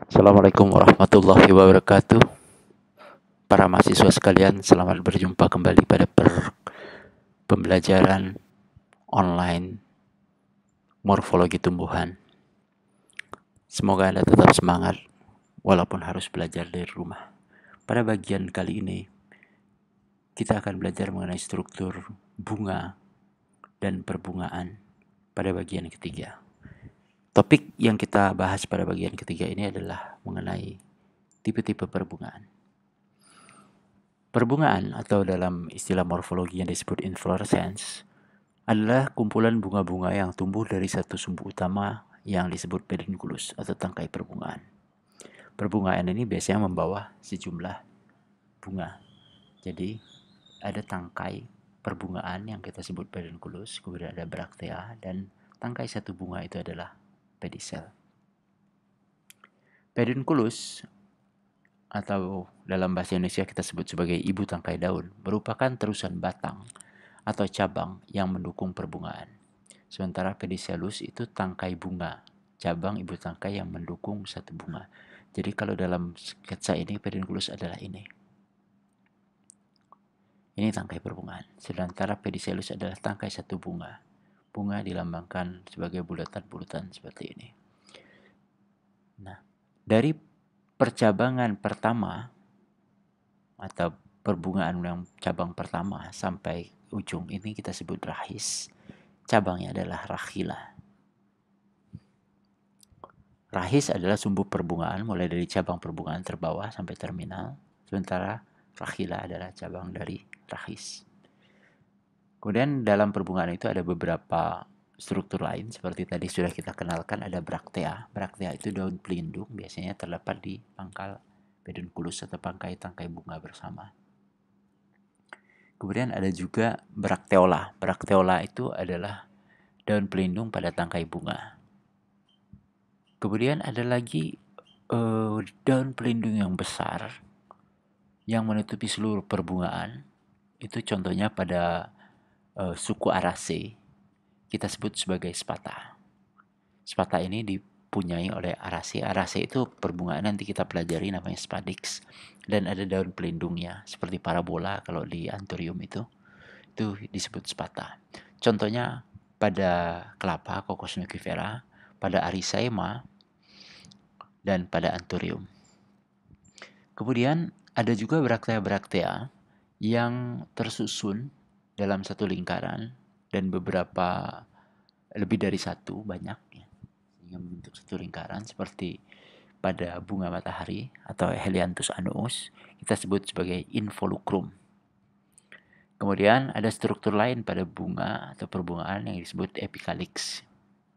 Assalamualaikum warahmatullahi wabarakatuh. Para mahasiswa sekalian, selamat berjumpa kembali pada pembelajaran online morfologi tumbuhan. Semoga Anda tetap semangat walaupun harus belajar dari rumah. Pada bagian kali ini, kita akan belajar mengenai struktur bunga dan perbungaan pada bagian ketiga. Topik yang kita bahas pada bagian ketiga ini adalah mengenai tipe-tipe perbungaan. Perbungaan atau dalam istilah morfologi yang disebut inflorescence adalah kumpulan bunga-bunga yang tumbuh dari satu sumbu utama yang disebut pedunculus atau tangkai perbungaan. Perbungaan ini biasanya membawa sejumlah bunga. Jadi ada tangkai perbungaan yang kita sebut pedunculus, kemudian ada braktea, dan tangkai satu bunga itu adalah pedicel. Pedunculus atau dalam bahasa Indonesia kita sebut sebagai ibu tangkai daun, merupakan terusan batang atau cabang yang mendukung perbungaan. Sementara pedicellus itu tangkai bunga, cabang ibu tangkai yang mendukung satu bunga. Jadi kalau dalam sketsa ini pedunculus adalah ini. Ini tangkai perbungaan. Sementara pedicellus adalah tangkai satu bunga. Bunga dilambangkan sebagai bulatan-bulatan seperti ini. Nah, dari percabangan pertama atau perbungaan yang cabang pertama sampai ujung ini kita sebut rahis. Cabangnya adalah rakhila. Rahis adalah sumbu perbungaan mulai dari cabang perbungaan terbawah sampai terminal, sementara rakhila adalah cabang dari rahis. Kemudian dalam perbungaan itu ada beberapa struktur lain seperti tadi sudah kita kenalkan, ada braktea. Braktea itu daun pelindung, biasanya terdapat di pangkal pedunculus atau tangkai bunga bersama. Kemudian ada juga brakteola. Brakteola itu adalah daun pelindung pada tangkai bunga. Kemudian ada lagi daun pelindung yang besar yang menutupi seluruh perbungaan. Itu contohnya pada suku Araceae, kita sebut sebagai spata. Spata ini dipunyai oleh Araceae. Araceae itu perbungaan nanti kita pelajari namanya spadix, dan ada daun pelindungnya seperti parabola kalau di anthurium itu disebut spata. Contohnya pada kelapa Cocos nucifera, pada Arisaema, dan pada anthurium. Kemudian ada juga braktea-braktea yang tersusun dalam satu lingkaran dan beberapa lebih dari satu banyak ya, sehingga membentuk satu lingkaran seperti pada bunga matahari atau Helianthus annuus kita sebut sebagai involucrum. Kemudian ada struktur lain pada bunga atau perbungaan yang disebut epicalix,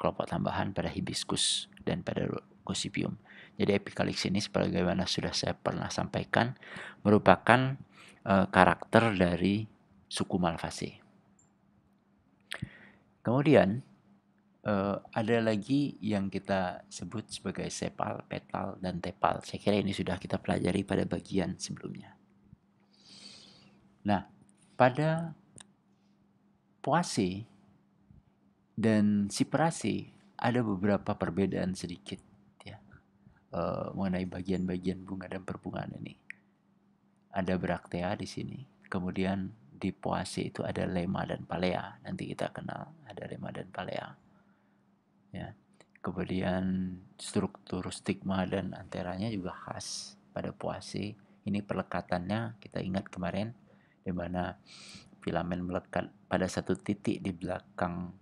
kelompok tambahan pada hibiscus dan pada gossypium. Jadi epicalix ini sebagaimana sudah saya pernah sampaikan merupakan karakter dari suku Malvaceae. Kemudian ada lagi yang kita sebut sebagai sepal, petal, dan tepal. Saya kira ini sudah kita pelajari pada bagian sebelumnya. Nah, pada Poaceae dan Cyperaceae ada beberapa perbedaan sedikit ya mengenai bagian-bagian bunga dan perbungaan ini. Ada braktea di sini, kemudian di Poaceae itu ada lemma dan palea. Nanti kita kenal ada lemma dan palea. Ya. Kemudian struktur stigma dan anteranya juga khas pada Poaceae. Ini pelekatannya kita ingat kemarin di mana filamen melekat pada satu titik di belakang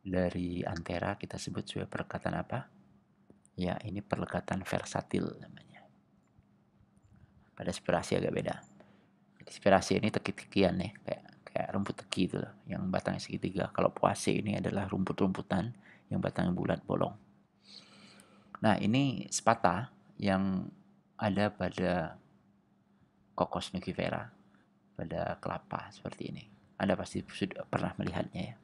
dari antera, kita sebut sebagai perlekatan apa? Ya, ini perlekatan versatil namanya. Pada Spiraceae agak beda. Spiraceae ini teki-tekian nih, kayak rumput teki itu loh, yang batangnya segitiga. Kalau Poaceae ini adalah rumput-rumputan yang batangnya bulat bolong. Nah, ini spata yang ada pada Cocos nucifera, pada kelapa seperti ini. Anda pasti sudah pernah melihatnya ya.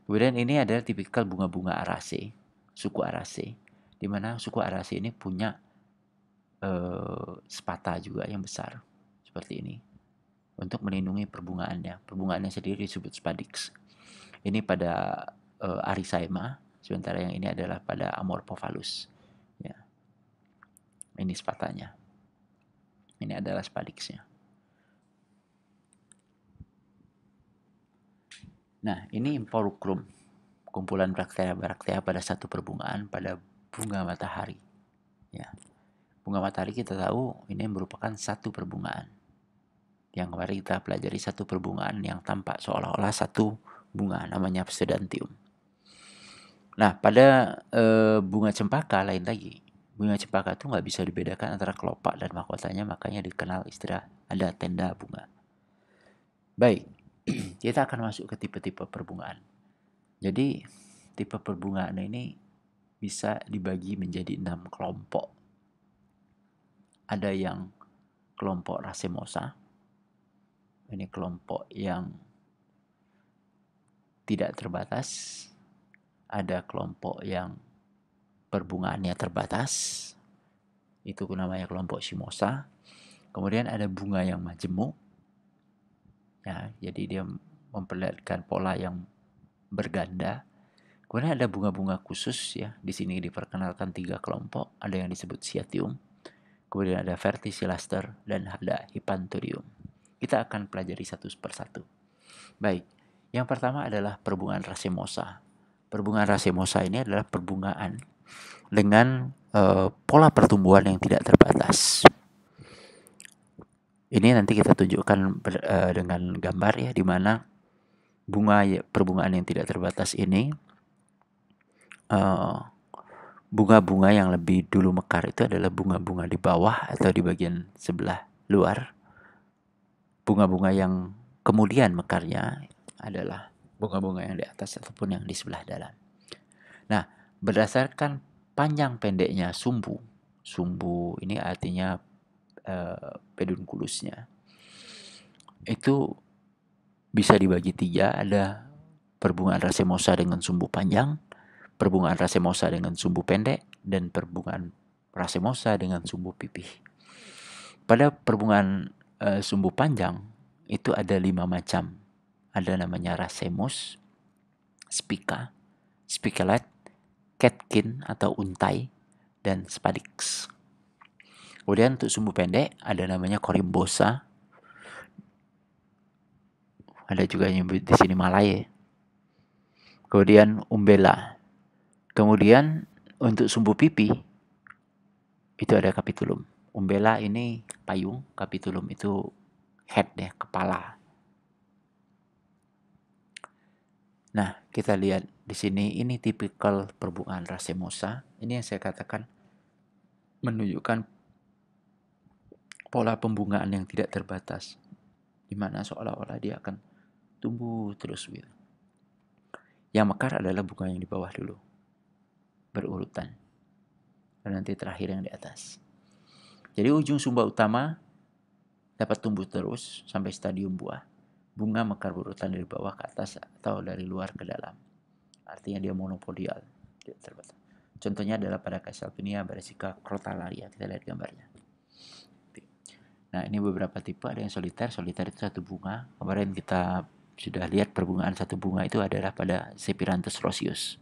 Kemudian ini adalah tipikal bunga-bunga Araceae, suku Araceae, di mana suku Araceae ini punya spata juga yang besar seperti ini untuk melindungi perbungaannya. Perbungaannya sendiri disebut spadix. Ini pada Arisaema, sementara yang ini adalah pada Amorphophallus. Ya. Ini spatanya. Ini adalah spadixnya. Nah, ini Imporukrum, kumpulan braktea-braktea pada satu perbungaan pada bunga matahari. Ya. Bunga matahari kita tahu ini merupakan satu perbungaan. Yang kemarin kita pelajari satu perbungaan yang tampak seolah-olah satu bunga, namanya pseudanthium. Nah, pada bunga cempaka lain lagi. Bunga cempaka itu nggak bisa dibedakan antara kelopak dan mahkotanya, makanya dikenal istilah ada tenda bunga. Baik, kita akan masuk ke tipe-tipe perbungaan. Jadi, tipe perbungaan ini bisa dibagi menjadi 6 kelompok. Ada yang kelompok racemosa. Ini kelompok yang tidak terbatas. Ada kelompok yang perbungaannya terbatas. Itu namanya kelompok simosa. Kemudian ada bunga yang majemuk. Ya, jadi dia memperlihatkan pola yang berganda. Kemudian ada bunga-bunga khusus ya. Di sini diperkenalkan 3 kelompok. Ada yang disebut Cyathium. Kemudian ada Verticillaster dan ada Hippanthurium. Kita akan pelajari satu persatu. Baik, yang pertama adalah perbungaan racemosa. Perbungaan racemosa ini adalah perbungaan dengan pola pertumbuhan yang tidak terbatas. Ini nanti kita tunjukkan dengan gambar ya, di mana perbungaan yang tidak terbatas ini bunga-bunga yang lebih dulu mekar itu adalah bunga-bunga di bawah atau di bagian sebelah luar. Bunga-bunga yang kemudian mekarnya adalah bunga-bunga yang di atas ataupun yang di sebelah dalam. Nah, berdasarkan panjang pendeknya sumbu ini artinya pedunculusnya, itu bisa dibagi 3. Ada perbungaan racemosa dengan sumbu panjang, perbungaan racemosa dengan sumbu pendek, dan perbungaan racemosa dengan sumbu pipih. Pada perbungaan sumbu panjang itu ada 5 macam. Ada namanya racemus, spica, spicellate, catkin atau untai, dan spadix. Kemudian untuk sumbu pendek ada namanya corymbosa. Ada juga yang di sini malai. Kemudian umbella. Kemudian untuk sumbu pipi itu ada capitulum. Umbella ini payung, capitulum itu head ya, kepala. Nah, kita lihat di sini ini tipikal perbungaan racemosa. Ini yang saya katakan menunjukkan pola pembungaan yang tidak terbatas, di mana seolah-olah dia akan tumbuh terus gitu. Yang mekar adalah bunga yang di bawah dulu, berurutan, dan nanti terakhir yang di atas. Jadi ujung sumba utama dapat tumbuh terus sampai stadium buah. Bunga mekar berurutan dari bawah ke atas atau dari luar ke dalam. Artinya dia monopodial, tidak terbatas. Contohnya adalah pada Caesalpinia, Brassica, Crotalaria. Kita lihat gambarnya. Nah, ini beberapa tipe. Ada yang soliter. Soliter itu satu bunga. Kemarin kita sudah lihat perbungaan satu bunga itu adalah pada Sepiranthes rosius.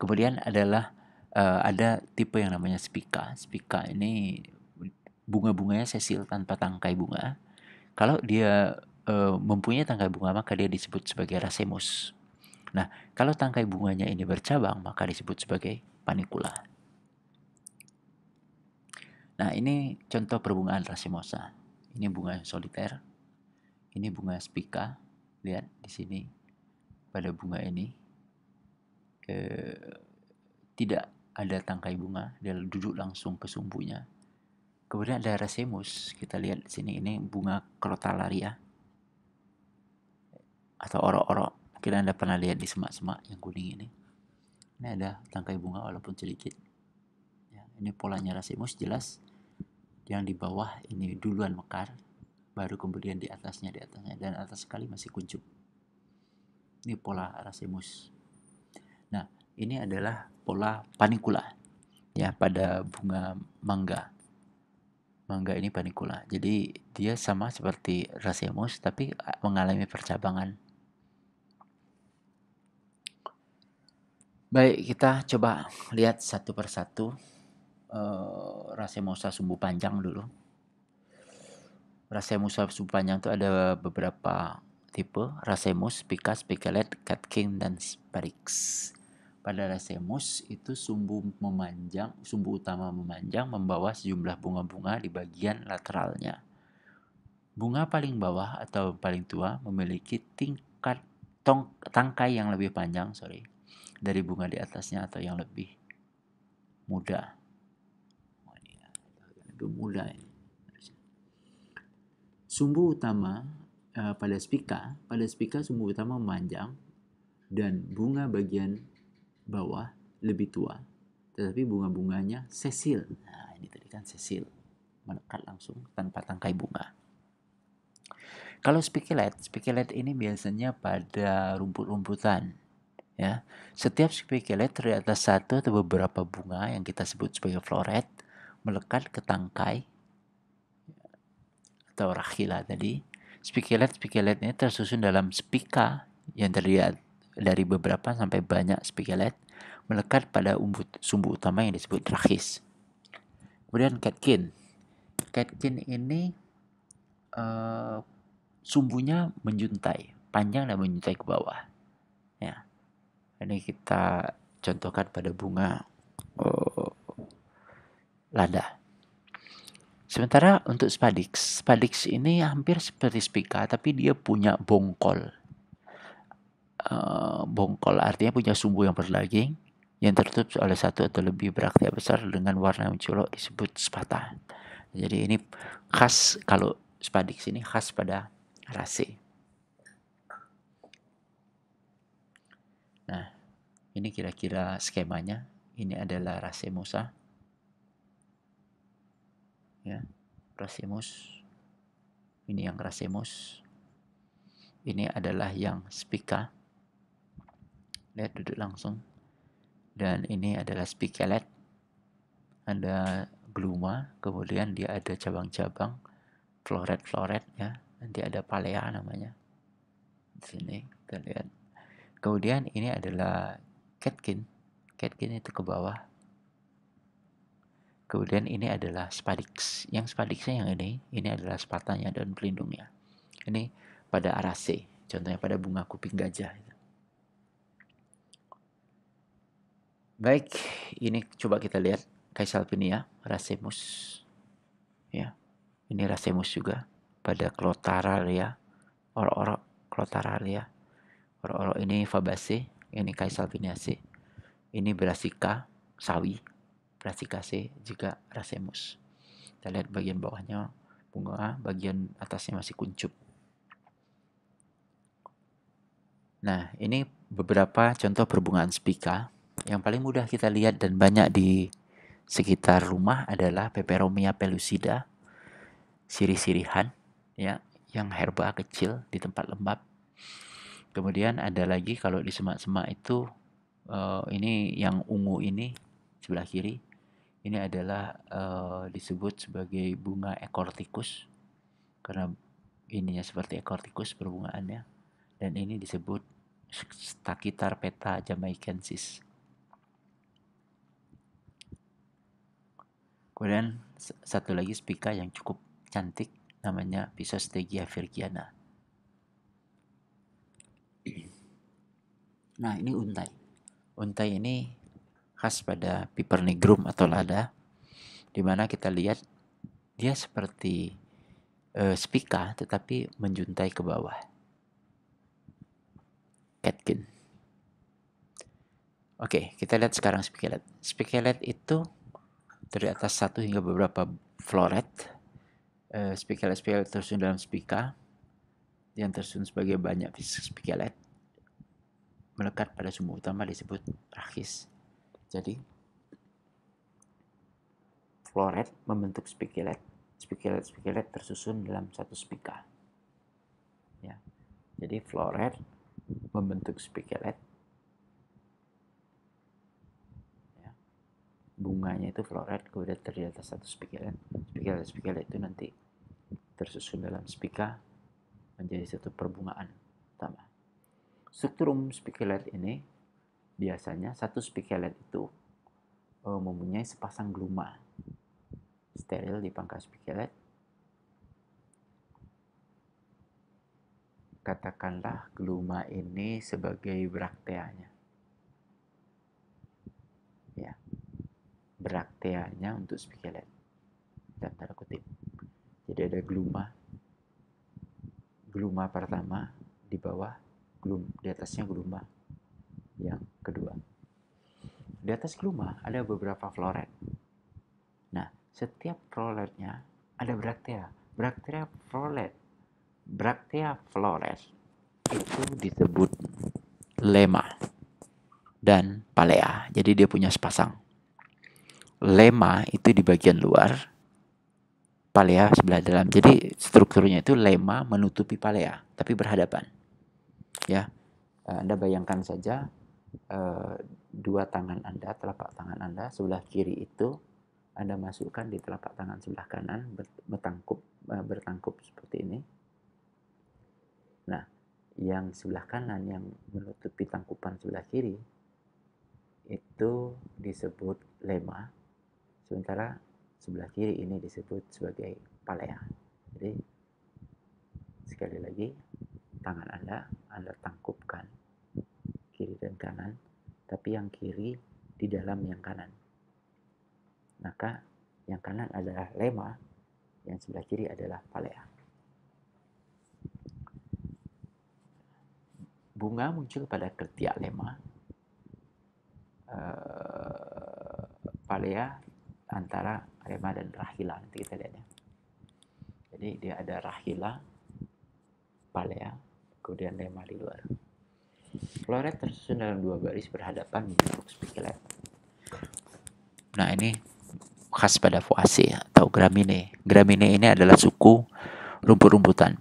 Kemudian adalah ada tipe yang namanya spica. Spica ini bunga-bunganya sesil tanpa tangkai bunga. Kalau dia mempunyai tangkai bunga, maka dia disebut sebagai racemus. Nah, kalau tangkai bunganya ini bercabang, maka disebut sebagai panicula. Nah, ini contoh perbungaan racemosa. Ini bunga soliter. Ini bunga spica. Lihat di sini pada bunga ini tidak ada tangkai bunga, dia duduk langsung ke sumbunya. Kemudian ada racemus. Kita lihat di sini, ini bunga crotalaria atau orok-orok. Mungkin Anda pernah lihat di semak-semak yang kuning ini. Ini ada tangkai bunga walaupun sedikit. Ya, ini polanya racemus jelas. Yang di bawah ini duluan mekar, baru kemudian di atasnya, dan atas sekali masih kuncup. Ini pola racemus. Nah, ini adalah pola panicula ya pada bunga mangga. Mangga ini panicula. Jadi dia sama seperti racemus tapi mengalami percabangan. Baik, kita coba lihat satu persatu. Racemosa sumbu panjang dulu. Racemosa sumbu panjang itu ada beberapa tipe: Racemus, Spica, Spicalet, Catkin, dan Sparix. Pada Racemus itu sumbu utama memanjang membawa sejumlah bunga-bunga di bagian lateralnya. Bunga paling bawah atau paling tua memiliki tingkat tangkai yang lebih panjang, dari bunga di atasnya atau yang lebih muda. Lebih muda ini. Sumbu utama pada Spica sumbu utama memanjang dan bunga bagian bawah lebih tua, tetapi bunga-bunganya sesil. Nah, ini tadi kan sesil, melekat langsung tanpa tangkai bunga. Kalau Spicalet ini biasanya pada rumput-rumputan. Ya, setiap Spicalet terdapat satu atau beberapa bunga yang kita sebut sebagai floret melekat ke tangkai atau rachila tadi. Spicalet ini tersusun dalam spika yang terdiri dari beberapa sampai banyak Spicalet melekat pada sumbu utama yang disebut rachis. Kemudian Catkin ini sumbunya menjuntai, panjang dan menjuntai ke bawah. Ya, ini kita contohkan pada bunga lada. Sementara untuk Spadix ini hampir seperti Spica, tapi dia punya bongkol. Bongkol artinya punya sumbu yang berdaging yang tertutup oleh satu atau lebih braktea besar dengan warna mencolok disebut spata. Jadi ini khas, kalau Spadix ini khas pada Raceae. Nah, ini kira-kira skemanya. Ini adalah Racemosa. Ya, Racemus. Ini yang Racemus. Ini adalah yang Spica. Lihat duduk langsung. Dan ini adalah Spicalet. Ada gluma, kemudian dia ada cabang-cabang, floret ya. Nanti ada palea namanya. Di sini kita lihat. Kemudian ini adalah Catkin. Catkin itu ke bawah. Kemudian ini adalah Spadix. Yang Spadixnya yang ini adalah spatanya dan pelindungnya. Ini pada Araceae, contohnya pada bunga kuping gajah. Baik, ini coba kita lihat Caesalpinia, Racemus. Ya, ini Racemus juga pada Clotararia, oro-oro Clotararia. Oro-oro ini Fabaceae, ini Caesalpiniaceae. Ini Brassica, sawi. Brassicaceae juga Racemus. Kita lihat bagian bawahnya bunga, bagian atasnya masih kuncup. Nah, ini beberapa contoh perbungaan Spica. Yang paling mudah kita lihat dan banyak di sekitar rumah adalah Peperomia pellucida, sirih-sirihan, ya, yang herba kecil di tempat lembab. Kemudian ada lagi kalau di semak-semak itu, ini yang ungu ini sebelah kiri, ini adalah disebut sebagai bunga ekor tikus karena ininya seperti ekor tikus perbungaannya, dan ini disebut Stachytarpeta jamaicensis. Kemudian satu lagi Spica yang cukup cantik namanya Physostegia virgiana. Nah, ini untai. Untai ini khas pada Piper nigrum atau lada, di mana kita lihat dia seperti Spica tetapi menjuntai ke bawah. Catkin. Oke, kita lihat sekarang Spicalet. Spicalet itu dari atas satu hingga beberapa floret. Spicalet tersusun dalam Spica yang tersusun sebagai banyak Spicalet melekat pada sumbu utama disebut rachis. Jadi floret membentuk Spicalet. Spicalet tersusun dalam satu Spica. Ya. Jadi floret membentuk Spicalet. Ya. Bunganya itu floret, kemudian terdiri atas satu Spicalet. Spicalet itu nanti tersusun dalam Spica menjadi satu perbungaan utama. Struktur umum Spicalet ini biasanya satu Spicalet itu mempunyai sepasang gluma steril di pangkal spikelet. Katakanlah gluma ini sebagai brakteanya. Ya, brakteanya untuk spikelet. Dalam tanda kutip. Jadi ada gluma pertama di bawah, di atasnya gluma yang kedua. Di atas gluma ada beberapa floret. Nah, setiap floretnya ada braktea. Braktea floret itu disebut lemma dan palea. Jadi dia punya sepasang. Lemma itu di bagian luar, palea sebelah dalam. Jadi strukturnya itu lemma menutupi palea, tapi berhadapan. Ya, Anda bayangkan saja dua tangan Anda, telapak tangan Anda sebelah kiri itu Anda masukkan di telapak tangan sebelah kanan, bertangkup seperti ini. Nah, yang sebelah kanan yang menutupi tangkupan sebelah kiri itu disebut lemma, sementara sebelah kiri ini disebut sebagai palea. Jadi sekali lagi, tangan Anda tangkupkan kiri dan kanan, tapi yang kiri di dalam yang kanan. Maka yang kanan adalah lemma, yang sebelah kiri adalah palea. Bunga muncul pada ketiak lemma, palea antara lemma dan rahila. Nanti kita lihat ya. Jadi dia ada rahila, palea, kemudian lemma di luar. Floret tersusun dalam dua baris berhadapan membentuk spikelet. Nah, ini khas pada Poaceae atau Gramineae. Gramineae ini adalah suku rumput-rumputan.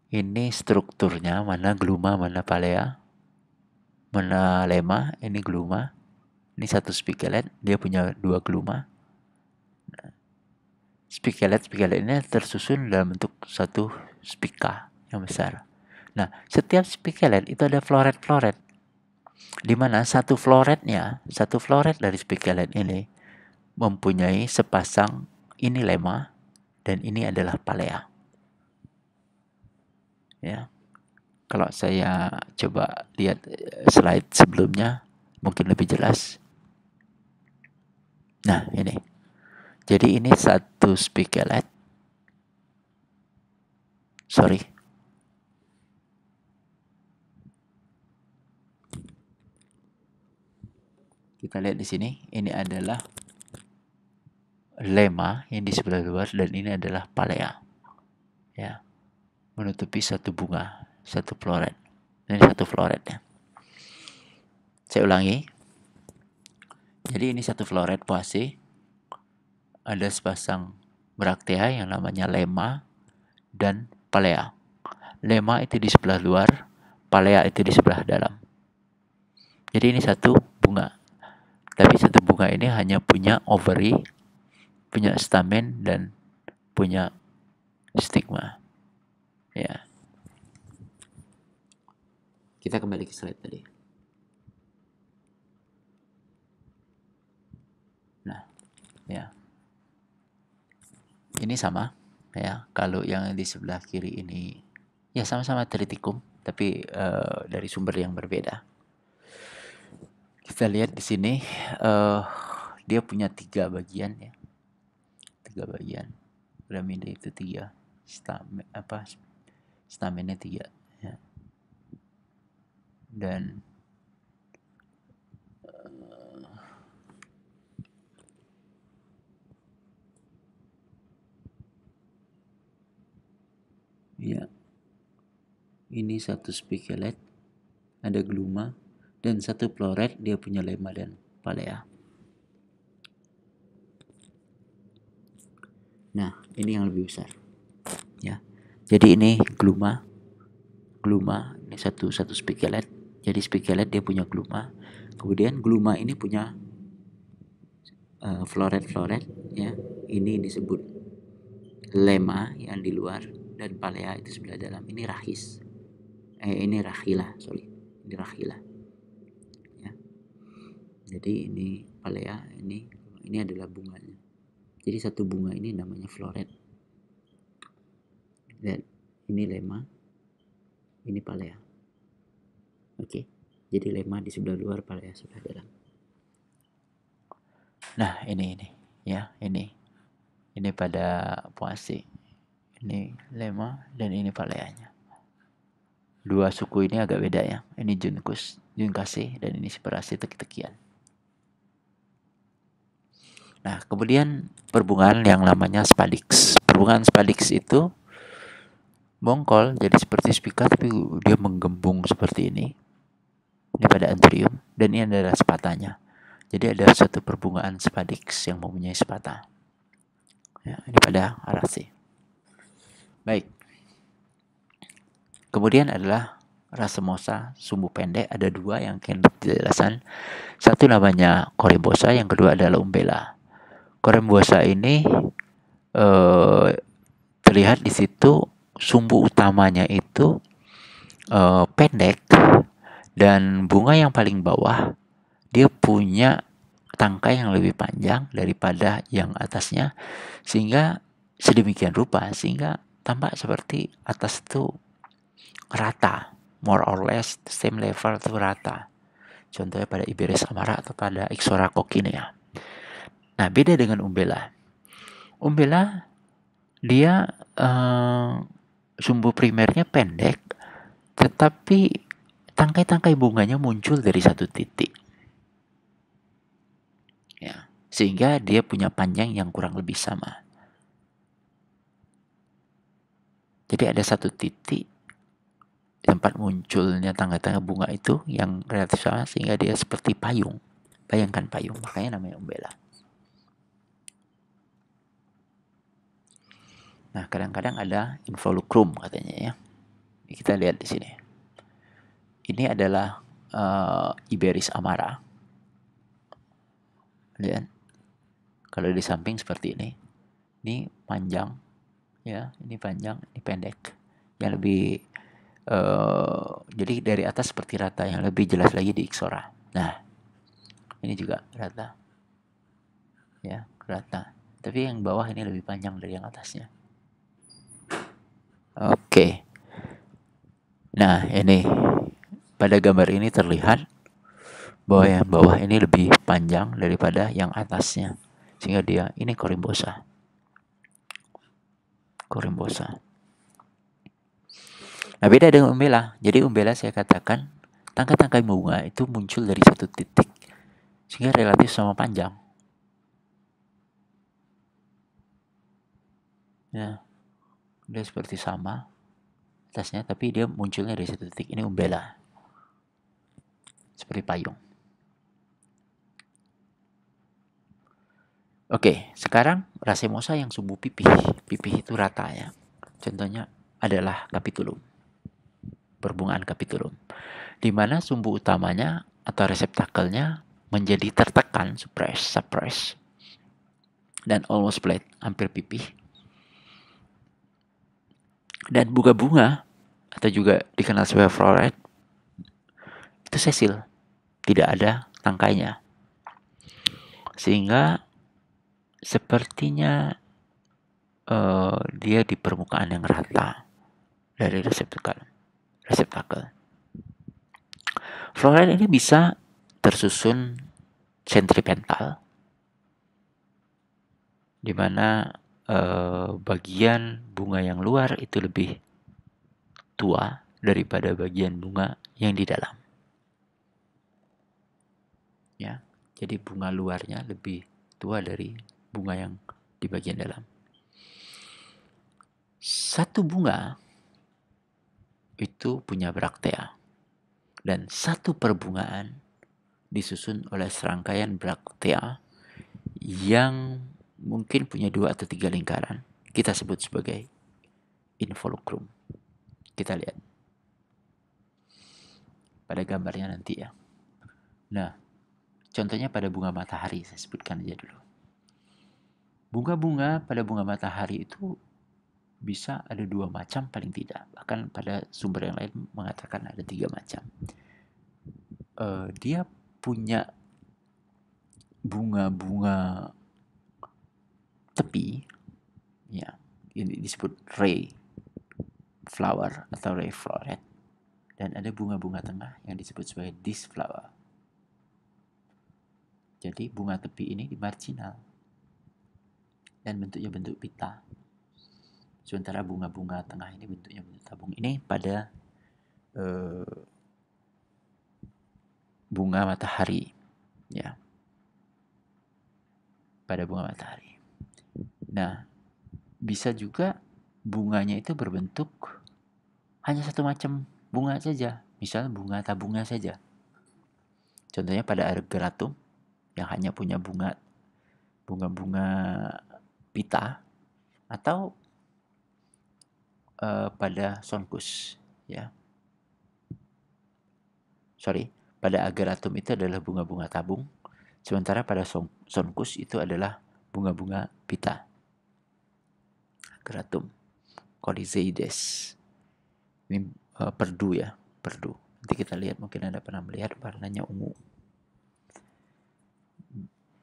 Ini strukturnya, mana gluma, mana palea, mana lemma. Ini gluma, ini satu spikelet, dia punya dua gluma. Spikelet ini tersusun dalam bentuk satu spika yang besar. Nah, setiap spikelet itu ada floret, di mana satu floret dari spikelet ini mempunyai sepasang, ini lemma dan ini adalah palea. Ya, kalau saya coba lihat slide sebelumnya mungkin lebih jelas. Nah, ini. Jadi ini satu spikelet. Sorry. Kita lihat di sini, ini adalah lemma yang di sebelah luar dan ini adalah palea. Ya. Menutupi satu bunga, satu floret. Ini satu floret ya. Saya ulangi. Jadi ini satu floret Poaceae. Ada sepasang braktea yang namanya lemma dan palea. Lemma itu di sebelah luar, palea itu di sebelah dalam. Jadi ini satu bunga. Tapi satu bunga ini hanya punya ovary, punya stamen dan punya stigma. Ya. Kita kembali ke slide tadi. Nah, ya. Ini sama ya. Kalau yang di sebelah kiri ini ya sama-sama tritikum, tapi dari sumber yang berbeda. Kita lihat di sini dia punya 3 bagian ya. 3 bagian. Piramida itu 3. Stamennya 3 ya. Dan ya. Ini satu spikelet, ada gluma, dan satu floret dia punya lemma dan palea. Nah, ini yang lebih besar. Ya. Jadi ini gluma ini satu spikelet. Jadi spikelet dia punya gluma. Kemudian gluma ini punya floret ya. Ini disebut lemma yang di luar dan palea itu sebelah dalam. Ini rahis. Ini rahila, sorry. Ini rahila. Jadi ini palea, ini adalah bunganya. Jadi satu bunga ini namanya floret. Lihat, ini lemma, ini palea. Oke. Jadi lemma di sebelah luar, palea sebelah dalam. Nah, ini ya, ini pada Poaceae. Ini lemma dan ini paleanya. Dua suku ini agak beda ya. Ini Juncaceae dan ini Spiraceae teki-tekian. Nah, kemudian perbungaan yang namanya spadix. Perbungaan spadix itu bongkol jadi seperti spika tapi dia menggembung seperti ini. Ini pada anthurium dan ini adalah spatanya. Jadi ada satu perbungaan spadix yang mempunyai spata. Ya, ini pada Araceae. Baik. Kemudian adalah racemosa sumbu pendek, ada dua yang akan dijelasan. Satu namanya corymbosa, yang kedua adalah umbella. Corymbosa ini terlihat di situ sumbu utamanya itu pendek dan bunga yang paling bawah dia punya tangkai yang lebih panjang daripada yang atasnya sehingga sedemikian rupa sehingga tampak seperti atas itu rata, more or less same level itu rata. Contohnya pada Iberis amara atau pada Ixora coccinea. Nah, beda dengan umbella. Umbella dia sumbu primernya pendek, tetapi tangkai-tangkai bunganya muncul dari satu titik. Ya, sehingga dia punya panjang yang kurang lebih sama. Jadi ada satu titik tempat munculnya tangkai-tangkai bunga itu yang relatif sama sehingga dia seperti payung. Bayangkan payung, makanya namanya umbella. Nah, kadang-kadang ada involucrum katanya ya. Kita lihat di sini. Ini adalah Iberis amara. Lihat. Kalau di samping seperti ini. Ini panjang ya, ini panjang, ini pendek. Yang lebih jadi dari atas seperti rata, yang lebih jelas lagi di Ixora. Nah, ini juga rata. Ya, rata. Tapi yang bawah ini lebih panjang dari yang atasnya. Oke. Nah, ini pada gambar ini terlihat bahwa yang bawah ini lebih panjang daripada yang atasnya. Sehingga dia ini corymbosa. Corymbosa. Nah, beda dengan umbella. Jadi umbella saya katakan tangkai-tangkai bunga itu muncul dari satu titik sehingga relatif sama panjang. Ya, dia seperti sama atasnya, tapi dia munculnya dari satu titik. Ini umbella, seperti payung. Oke, sekarang racemosa yang sumbu pipih. Pipih itu rata ya. Contohnya adalah capitulum. Perbungaan capitulum. Di mana sumbu utamanya atau reseptakelnya menjadi tertekan, suppress, dan almost flat, hampir pipih. Dan bunga-bunga atau juga dikenal sebagai floret itu sesil, tidak ada tangkainya, sehingga sepertinya dia di permukaan yang rata dari reseptakel. Floret ini bisa tersusun sentripetal, di mana bagian bunga yang luar itu lebih tua daripada bagian bunga yang di dalam. Ya, jadi bunga luarnya lebih tua dari bunga yang di bagian dalam. Satu bunga itu punya braktea dan satu perbungaan disusun oleh serangkaian braktea yang mungkin punya 2 atau 3 lingkaran. Kita sebut sebagai involucrum. Kita lihat pada gambarnya nanti ya. Nah, contohnya pada bunga matahari, saya sebutkan aja dulu. Bunga-bunga pada bunga matahari itu bisa ada 2 macam paling tidak. Bahkan pada sumber yang lain mengatakan ada 3 macam. Dia punya bunga-bunga tepi, ya, ini disebut ray flower atau ray floret, dan ada bunga-bunga tengah yang disebut sebagai disc flower. Jadi bunga tepi ini di marginal dan bentuknya bentuk pita, sementara bunga-bunga tengah ini bentuknya bentuk tabung. Ini pada bunga matahari, ya, pada bunga matahari. Nah, bisa juga bunganya itu berbentuk hanya satu macam bunga saja, misal bunga tabungnya saja. Contohnya pada ageratum yang hanya punya bunga-bunga pita, atau pada sonkus, ya. Pada ageratum itu adalah bunga-bunga tabung, sementara pada sonkus itu adalah bunga-bunga pita. Ageratum, Corizoides. Ini perdu, ya, perdu. Nanti kita lihat, mungkin Anda pernah melihat warnanya ungu.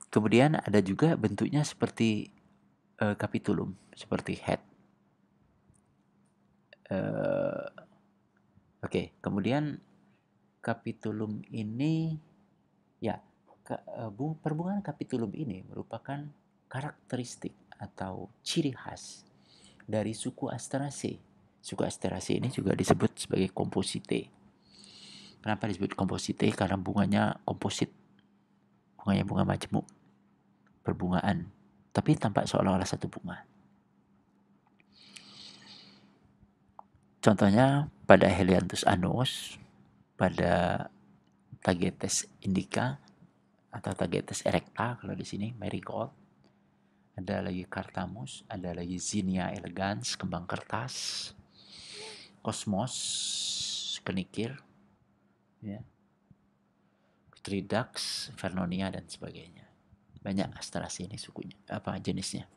Kemudian ada juga bentuknya seperti capitulum, seperti head. Oke, kemudian capitulum ini, ya, perbungaan capitulum ini merupakan karakteristik atau ciri khas dari suku Asteraceae. Suku Asteraceae ini juga disebut sebagai komposite. Kenapa disebut komposite? Karena bunganya komposit. Bunganya bunga majemuk, perbungaan, tapi tampak seolah-olah satu bunga. Contohnya pada Helianthus annus, pada Tagetes indica atau Tagetes erecta kalau di sini marigold, ada lagi Cartamus, ada lagi Zinnia elegans, kembang kertas, Cosmos, kenikir, ya, Tridax, Vernonia dan sebagainya. Banyak Asteraceae ini sukunya, jenisnya.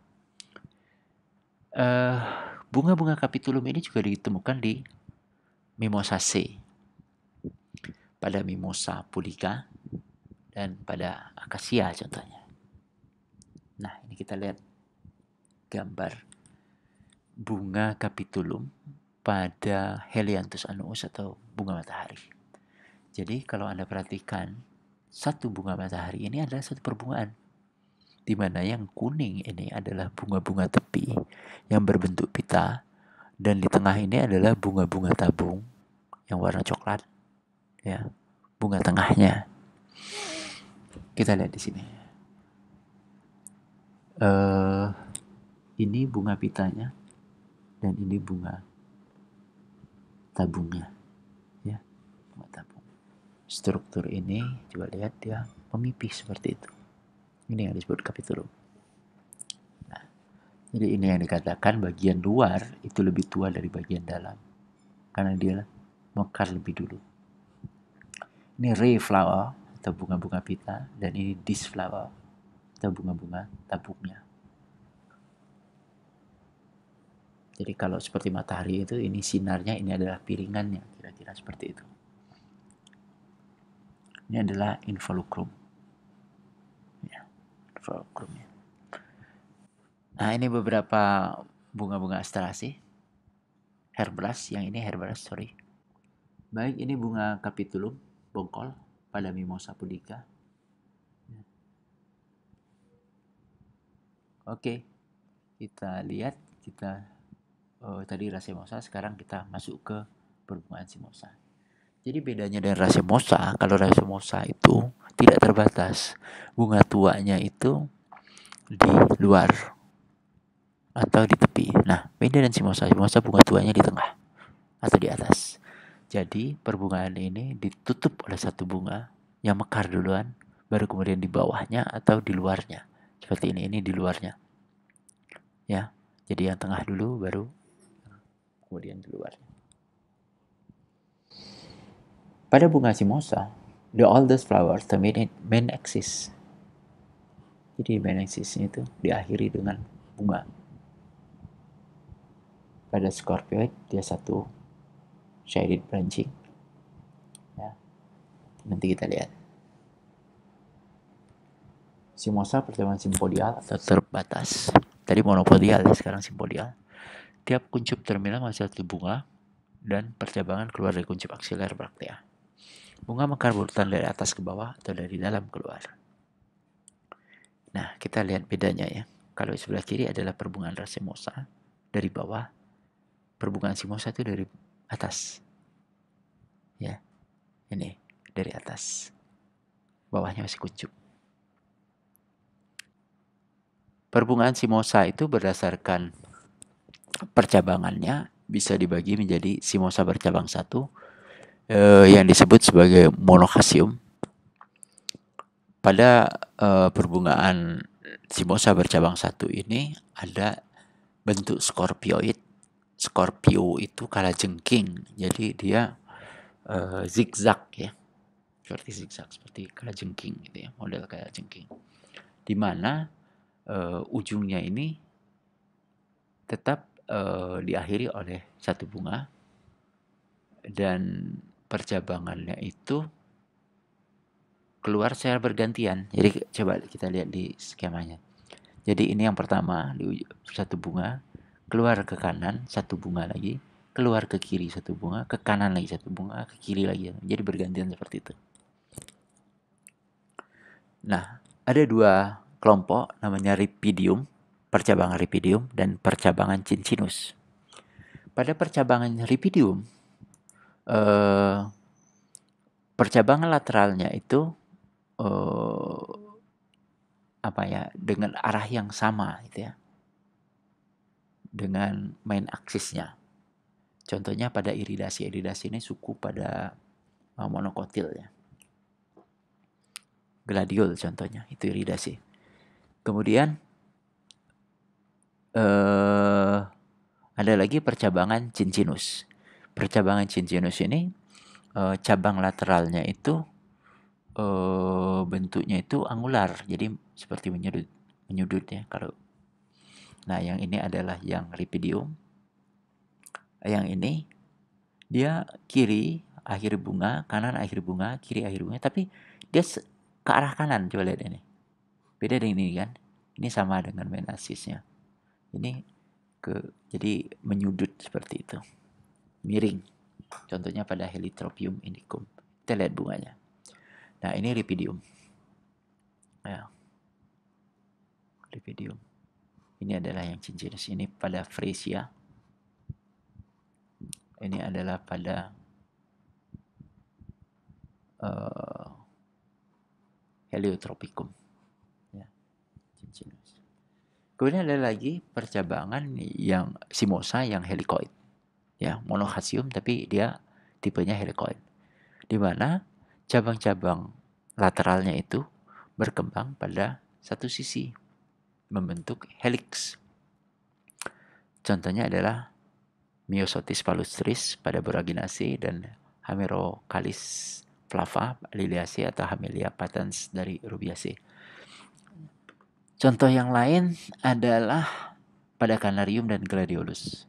Bunga-bunga capitulum ini juga ditemukan di Mimosaceae, pada Mimosa pudica dan pada Acacia contohnya. Nah, ini kita lihat gambar bunga capitulum pada Helianthus annus atau bunga matahari. Jadi kalau Anda perhatikan, satu bunga matahari ini adalah satu perbungaan, di mana yang kuning ini adalah bunga-bunga tepi yang berbentuk pita, dan di tengah ini adalah bunga-bunga tabung yang warna coklat, ya, bunga tengahnya. Kita lihat di sini. Ini bunga pitanya dan ini bunga tabungnya, ya, bunga tabung. Struktur ini coba lihat, dia memipih seperti itu. Ini yang disebut capitulum. Nah, jadi ini yang dikatakan bagian luar itu lebih tua dari bagian dalam, karena dia mekar lebih dulu. Ini ray flower atau bunga-bunga pita, dan ini disc flower atau bunga-bunga tabungnya. Jadi kalau seperti matahari itu, ini sinarnya, ini adalah piringannya, kira-kira seperti itu. Ini adalah involucrum. Ya, involucrumnya. Nah, ini beberapa bunga-bunga Asteraceae. Hairbrush, yang ini hairbrush, sorry. Baik, ini bunga capitulum, bongkol, pada Mimosa pudica. Oke, kita lihat, tadi Racemosa, sekarang kita masuk ke perbungaan Cimosa. Jadi bedanya dengan Racemosa, kalau Racemosa itu tidak terbatas. Bunga tuanya itu di luar atau di tepi. Nah, beda dengan Cimosa. Cimosa bunga tuanya di tengah atau di atas. Jadi perbungaan ini ditutup oleh satu bunga yang mekar duluan, baru kemudian di bawahnya atau di luarnya. Seperti ini di luarnya. Ya, jadi yang tengah dulu, baru kemudian di luarnya. Pada bunga Cimosa, the oldest flower terminate main axis. Jadi main axisnya itu diakhiri dengan bunga. Pada Scorpioid dia satu shaded branching. Ya, nanti kita lihat. Simosa percabangan simpodial atau terbatas. Tadi monopodial ya, sekarang simpodial. Tiap kuncup terminal menghasilkan satu bunga dan percabangan keluar dari kuncup aksiler braktea. Bunga mekar berurutan dari atas ke bawah atau dari dalam keluar. Nah, kita lihat bedanya ya. Kalau di sebelah kiri adalah perbungaan racemosa dari bawah, perbungaan simosa itu dari atas. Ya, ini dari atas. Bawahnya masih kuncup. Perbungaan simosa itu berdasarkan percabangannya bisa dibagi menjadi simosa bercabang satu yang disebut sebagai monokasium. Pada perbungaan simosa bercabang satu ini ada bentuk skorpioid. Scorpio itu kalajengking, jadi dia zigzag ya, seperti zigzag, seperti kalajengking gitu ya, model kalajengking. Di mana ujungnya ini tetap diakhiri oleh satu bunga dan percabangannya itu keluar secara bergantian. Jadi coba kita lihat di skemanya. Jadi ini yang pertama, di satu bunga, keluar ke kanan, satu bunga lagi, keluar ke kiri satu bunga, ke kanan lagi satu bunga, ke kiri lagi. Jadi bergantian seperti itu. Nah, ada dua kelompok namanya Rhipidium, percabangan Rhipidium dan percabangan Cincinus. Pada percabangan Rhipidium, percabangan lateralnya itu apa ya, dengan arah yang sama gitu ya, dengan main aksisnya. Contohnya pada iridasi. Iridasi ini suku pada monokotil ya. Gladiol contohnya, itu iridasi. Kemudian ada lagi percabangan Cincinus. Percabangan Cincinus ini cabang lateralnya itu bentuknya itu angular, jadi seperti menyudut ya. Nah, yang ini adalah yang Rhipidium. Yang ini dia kiri akhir bunga, kanan akhir bunga, kiri akhir bunga, tapi dia ke arah kanan. Coba lihat ini. Beda dengan ini kan. Ini sama dengan main asisnya. Ini jadi menyudut seperti itu. Miring. Contohnya pada Helitropium indicum. Kita lihat bunganya. Nah, ini Rhipidium. Ya. Rhipidium. Ini adalah yang Cincinus. Ini pada Freesia. Ini adalah pada Heliotropicum. Ya. Cincinus. Kemudian ada lagi percabangan yang simosa yang helicoid. Ya, monokasium tapi dia tipenya helicoid. Di mana cabang-cabang lateralnya itu berkembang pada satu sisi, membentuk helix. Contohnya adalah Myosotis palustris pada Boraginaceae dan Hemerocalis flava Liliaceae atau Hamelia patens dari Rubiaceae. Contoh yang lain adalah pada Canarium dan Gladiolus.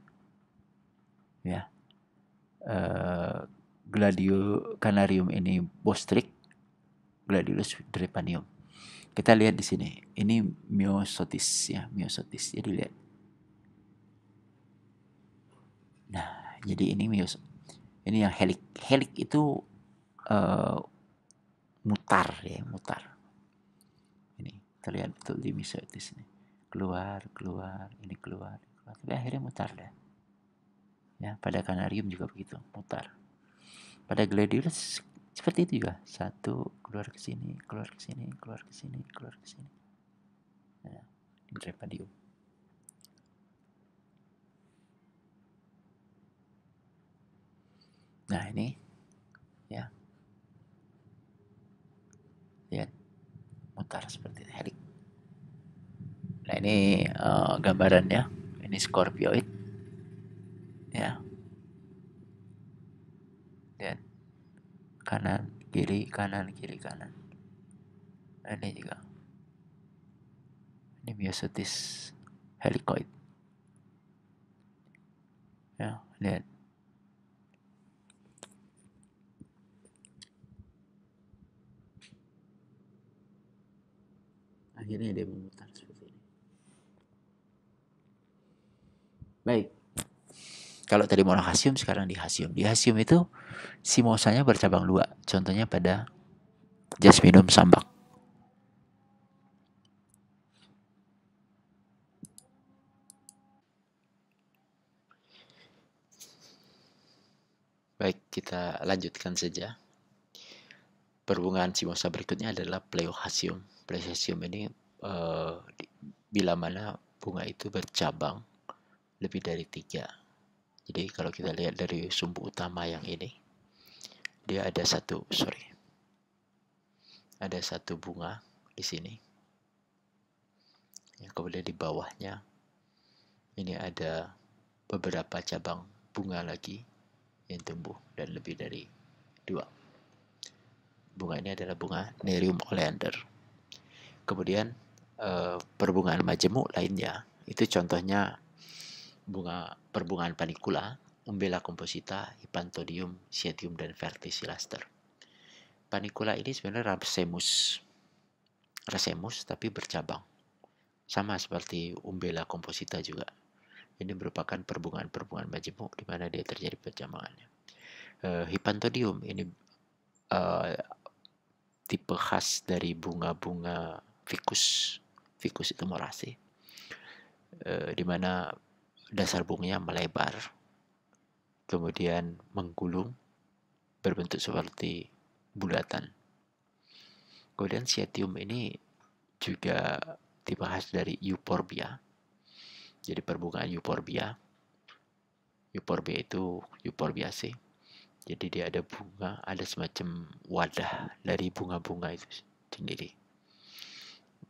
Ya. Canarium ini Bostrik, Gladiolus Drepanium. Kita lihat di sini. Ini Myosotis ya, Myosotis. Jadi lihat. Nah, jadi ini ini yang helik. Helik itu mutar ya, mutar. Ini terlihat betul di Myosotis ini. Keluar, ini keluar. Tapi akhirnya mutar deh. Ya, pada Canarium juga begitu, mutar. Pada Gladiolus seperti itu juga. Satu keluar ke sini, keluar ke sini, keluar ke sini, keluar ke sini. Nah, ini Drepadium. Nah, ini ya. Lihat mutar seperti itu, helik. Nah, ini gambarannya. Ini Scorpioid. Ya. Lihat. Kanan, kiri, kanan, kiri, kanan. Nah, ini juga. Ini Myosotis helicoid. Ya, lihat. Nah, Akhirnya dia memutar seperti ini. Baik. Kalau tadi monofasium, sekarang dihasium. Dihasium itu simosanya bercabang dua. Contohnya pada Jasminum sambak. Baik, kita lanjutkan saja. Perbungaan simosa berikutnya adalah Pleohasium. Pleohasium ini bila mana bunga itu bercabang lebih dari 3. Jadi kalau kita lihat dari sumbu utama yang ini, dia ada satu bunga di sini. Ya, kemudian di bawahnya ini ada beberapa cabang bunga lagi yang tumbuh dan lebih dari 2. Bunga ini adalah bunga Nerium oleander. Kemudian perbungaan majemuk lainnya itu contohnya perbungaan panicula, Umbella composita, Hypantodium, Sietium, dan Verticillaster. Panicula ini sebenarnya racemus tapi bercabang, sama seperti Umbella composita juga. Ini merupakan perbungaan majemuk di mana dia terjadi percabangannya. Hypantodium ini tipe khas dari bunga-bunga ficus itu moraceae, di mana dasar bunganya melebar, kemudian menggulung, berbentuk seperti bulatan. Kemudian Sietium ini juga tipe khas dari Euphorbia. Jadi perbungaan Euphorbia itu Euphorbiaceae. Jadi dia ada bunga, ada semacam wadah dari bunga-bunga itu sendiri.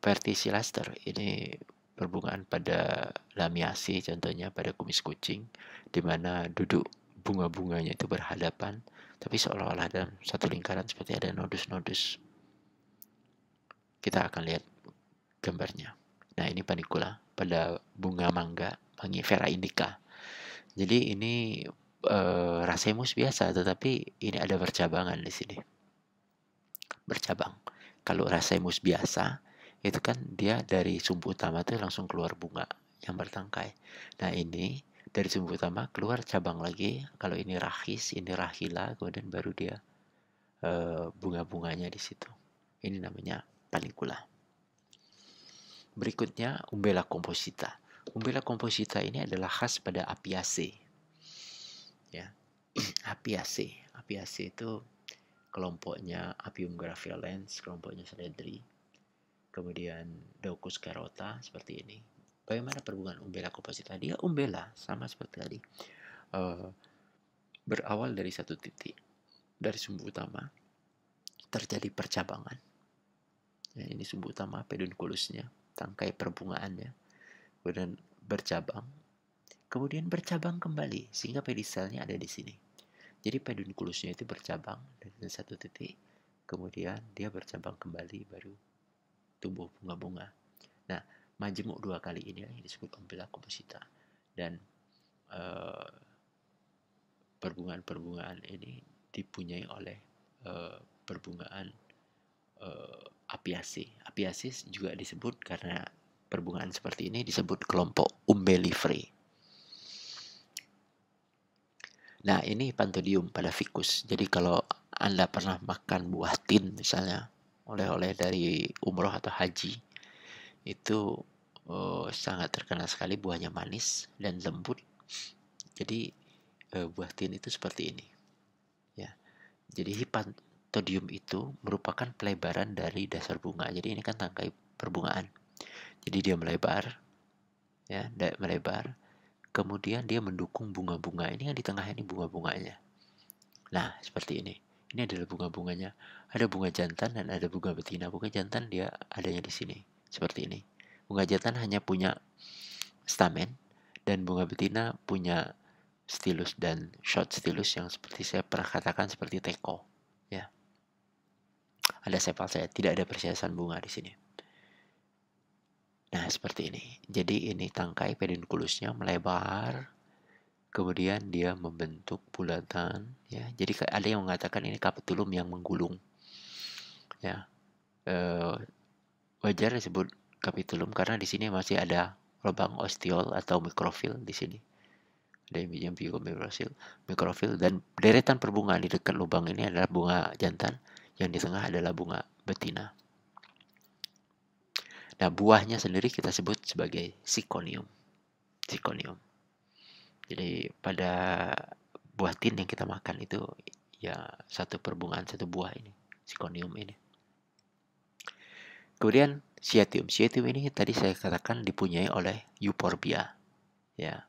Verticillaster ini perbungaan pada Lamiaceae, contohnya pada kumis kucing, di mana duduk bunga-bunganya itu berhadapan, tapi seolah-olah dalam satu lingkaran seperti ada nodus-nodus. Kita akan lihat gambarnya. Nah, ini panicula pada bunga mangga, Mangifera indica. Jadi ini racemus biasa, tetapi ini ada bercabangan di sini. Bercabang. Kalau racemus biasa, itu kan dia dari sumbu utama itu langsung keluar bunga yang bertangkai. Nah, ini dari sumbu utama keluar cabang lagi. Kalau ini rachis, ini rachila, kemudian baru dia bunga-bunganya di situ. Ini namanya panicula. Berikutnya Umbella composita. Umbella composita ini adalah khas pada Apiaceae. Ya. Apiaceae itu kelompoknya Apium graveolens, kelompoknya Saledri. Kemudian Daucus carota seperti ini. Bagaimana perbungaan Umbella composita? Dia umbella sama seperti tadi. Berawal dari satu titik, dari sumbu utama terjadi percabangan. Ya, ini sumbu utama pedunculusnya, tangkai perbungaannya, kemudian bercabang, kemudian bercabang kembali sehingga pedicellnya ada di sini. Jadi pedunculusnya itu bercabang dari satu titik, kemudian dia bercabang kembali baru tumbuh bunga-bunga. Nah, majemuk 2 kali ini yang disebut Umbella composita, dan perbungaan ini dipunyai oleh perbungaan Apiaceae. Apiaceae juga disebut karena perbungaan seperti ini disebut kelompok Umbelliferae. Nah, ini Hypantodium pada ficus. Jadi kalau Anda pernah makan buah tin misalnya, oleh-oleh dari umroh atau haji, itu sangat terkenal sekali, buahnya manis dan lembut. Jadi buah tin itu seperti ini. Ya. Jadi Hypantodium itu merupakan pelebaran dari dasar bunga. Jadi ini kan tangkai perbungaan. Jadi dia melebar, ya, melebar. Kemudian dia mendukung bunga-bunga. Ini yang di tengah ini bunga-bunganya. Nah, seperti ini. Ini adalah bunga-bunganya. Ada bunga jantan dan ada bunga betina. Bunga jantan dia adanya di sini. Seperti ini. Bunga jantan hanya punya stamen, dan bunga betina punya stilus dan short stilus yang seperti saya pernah katakan seperti teko. Ya. Ada sepal saya, tidak ada persiasan bunga di sini. Nah, seperti ini. Jadi ini tangkai pedunculusnya melebar, kemudian dia membentuk bulatan, ya. Jadi ada yang mengatakan ini capitulum yang menggulung. Ya. Wajar disebut capitulum karena di sini masih ada lubang ostiol atau mikrofil di sini. Ada yang mikrofil dan deretan perbungaan di dekat lubang ini adalah bunga jantan, yang di tengah adalah bunga betina. Nah, buahnya sendiri kita sebut sebagai sikonium. Sikonium. Jadi pada buah tin yang kita makan itu ya satu perbungaan, satu buah ini, sikonium ini. Kemudian Syatium. Syatium ini tadi saya katakan dipunyai oleh Euphorbia. Ya.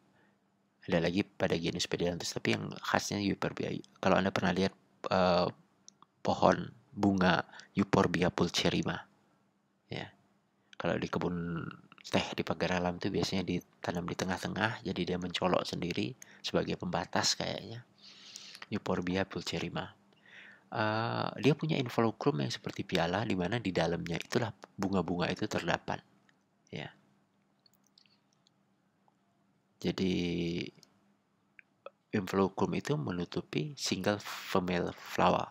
Ada lagi pada genus Pedranthus, tapi yang khasnya Euphorbia. Kalau Anda pernah lihat pohon bunga Euphorbia pulcherrima, ya. Kalau di kebun teh di pagar alam itu biasanya ditanam di tengah-tengah, jadi dia mencolok sendiri sebagai pembatas kayaknya. Euphorbia pulcherrima. Dia punya involucrum yang seperti piala, di mana di dalamnya itulah bunga-bunga itu terdapat. Ya. Jadi involucrum itu menutupi single female flower.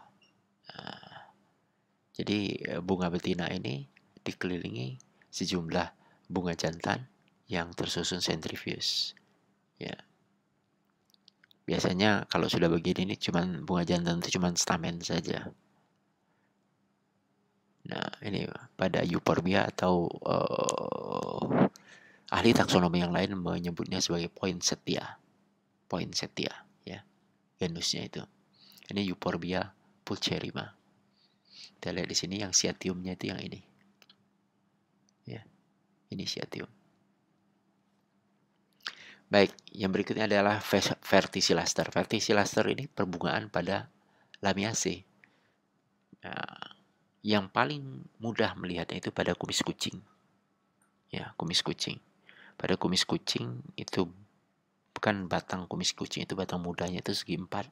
Jadi bunga betina ini dikelilingi sejumlah bunga jantan yang tersusun sentrifuge. Ya. Biasanya kalau sudah begini ini cuman bunga jantan itu cuman stamen saja. Nah, ini pada Euphorbia atau ahli taksonomi yang lain menyebutnya sebagai poinsettia. Poinsettia, ya. Genusnya itu. Ini Euphorbia pulcherrima. Kita lihat di sini yang Syatiumnya itu yang ini. Ya. Ini Syatium. Baik, yang berikutnya adalah verticillaster. Verticillaster ini perbungaan pada Lamiaceae. Nah, yang paling mudah melihatnya itu pada kumis kucing. Ya, kumis kucing. Pada kumis kucing itu bukan batang kumis kucing, itu batang mudanya itu segi 4.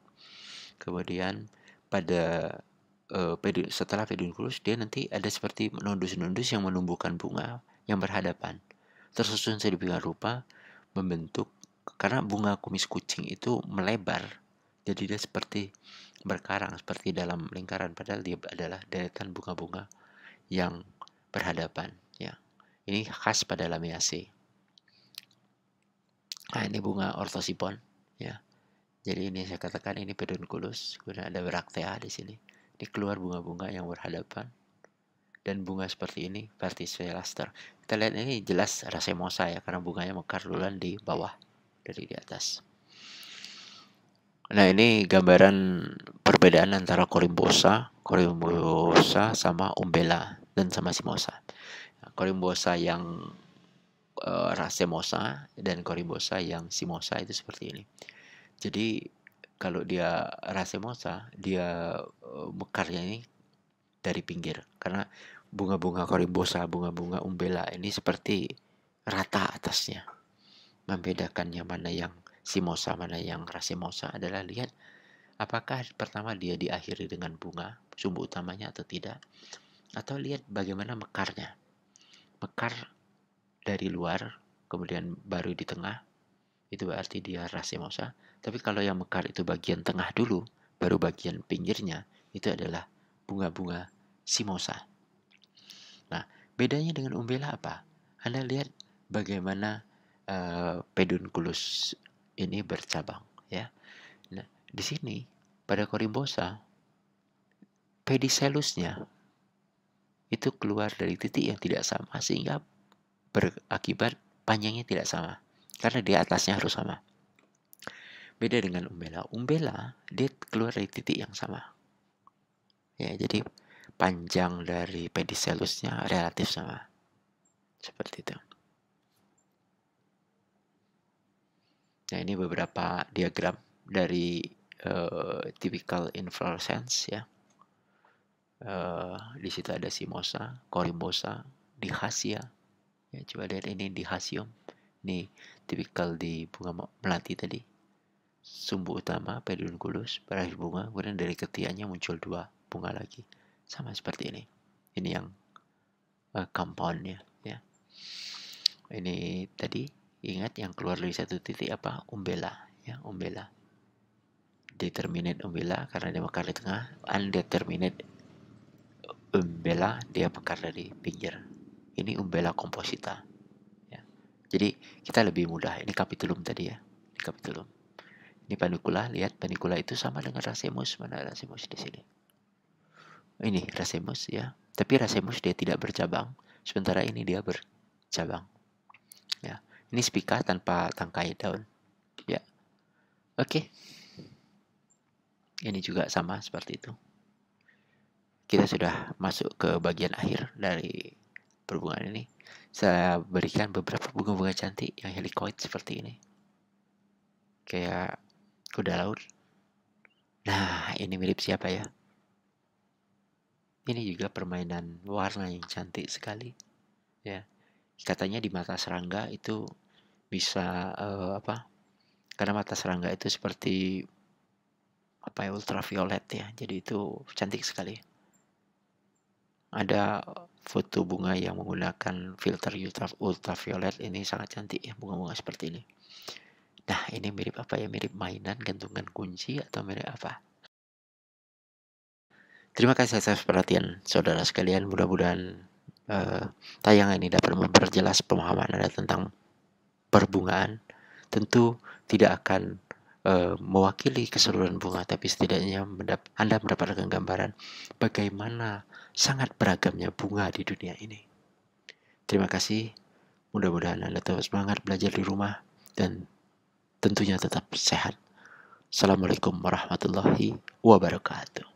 Kemudian pada setelah pedunculus dia nanti ada seperti nodus-nodus yang menumbuhkan bunga yang berhadapan. Tersusun sedemikian rupa membentuk, karena bunga kumis kucing itu melebar, jadi dia seperti berkarang, seperti dalam lingkaran, padahal dia adalah deretan bunga-bunga yang berhadapan. Ya, ini khas pada Lamiaceae. Nah, ini bunga orthosipon. Ya, jadi ini saya katakan ini pedunculus, kemudian ada braktea di sini. Ini keluar bunga-bunga yang berhadapan. Dan bunga seperti ini verticillaster. Kita lihat ini jelas racemosa ya, karena bunganya mekar duluan di bawah dari di atas. Nah, ini gambaran perbedaan antara Corymbosa sama Umbella dan sama Simosa. Nah, Corymbosa yang racemosa dan Corymbosa yang Simosa itu seperti ini. Jadi kalau dia racemosa, dia mekarnya ini dari pinggir, karena bunga-bunga Corymbosa, bunga-bunga Umbella ini seperti rata atasnya. Membedakannya mana yang Simosa, mana yang racemosa adalah lihat apakah pertama dia diakhiri dengan bunga sumbu utamanya atau tidak, atau lihat bagaimana mekarnya. Mekar dari luar kemudian baru di tengah, itu berarti dia racemosa. Tapi kalau yang mekar itu bagian tengah dulu baru bagian pinggirnya, itu adalah bunga-bunga Simosa. Nah, bedanya dengan Umbella apa? Anda lihat bagaimana pedunculus ini bercabang, ya. Nah, di sini pada Corymbosa pedicelusnya itu keluar dari titik yang tidak sama, sehingga berakibat panjangnya tidak sama, karena di atasnya harus sama. Beda dengan Umbella. Umbella dia keluar dari titik yang sama. Ya, jadi panjang dari pedicelusnya relatif sama. Seperti itu. Nah, ini beberapa diagram dari typical inflorescence ya. Di situ ada Simosa, Corymbosa, Dihasia. Ya, coba lihat ini Dihasium. Ini typical di bunga melati tadi. Sumbu utama pedunculus, berakhir bunga, kemudian dari ketiaknya muncul 2 bunga lagi. Sama seperti ini. Ini yang compoundnya ya. Ini tadi ingat yang keluar dari satu titik apa? Umbella ya, Umbella. Determinate Umbella karena dia mekar di tengah, undeterminate Umbella dia mekar dari pinggir. ini Umbella composita. Ya. Jadi kita lebih mudah. Ini capitulum tadi ya. Ini capitulum. Ini panicula. Lihat panicula itu sama dengan racemus. Mana racemus di sini? Ini racemus ya. Tapi racemus dia tidak bercabang. Sementara ini dia bercabang. Ya. Ini spica tanpa tangkai daun. Ya. Oke. Ini juga sama seperti itu. Kita sudah masuk ke bagian akhir dari perbungaan ini. Saya berikan beberapa bunga-bunga cantik yang helicoid seperti ini. Kayak kuda laut. Nah, ini mirip siapa ya? Ini juga permainan warna yang cantik sekali. Ya. Katanya di mata serangga itu bisa apa? Karena mata serangga itu seperti apa ya, ultraviolet ya. Jadi itu cantik sekali. Ada foto bunga yang menggunakan filter ultraviolet, ini sangat cantik ya, bunga-bunga seperti ini. Nah, ini mirip apa ya? Mirip mainan gantungan kunci atau mirip apa? Terima kasih atas perhatian saudara sekalian. Mudah-mudahan tayangan ini dapat memperjelas pemahaman Anda tentang perbungaan. Tentu tidak akan mewakili keseluruhan bunga, tapi setidaknya Anda mendapatkan gambaran bagaimana sangat beragamnya bunga di dunia ini. Terima kasih. Mudah-mudahan Anda tetap semangat belajar di rumah dan tentunya tetap sehat. Assalamualaikum warahmatullahi wabarakatuh.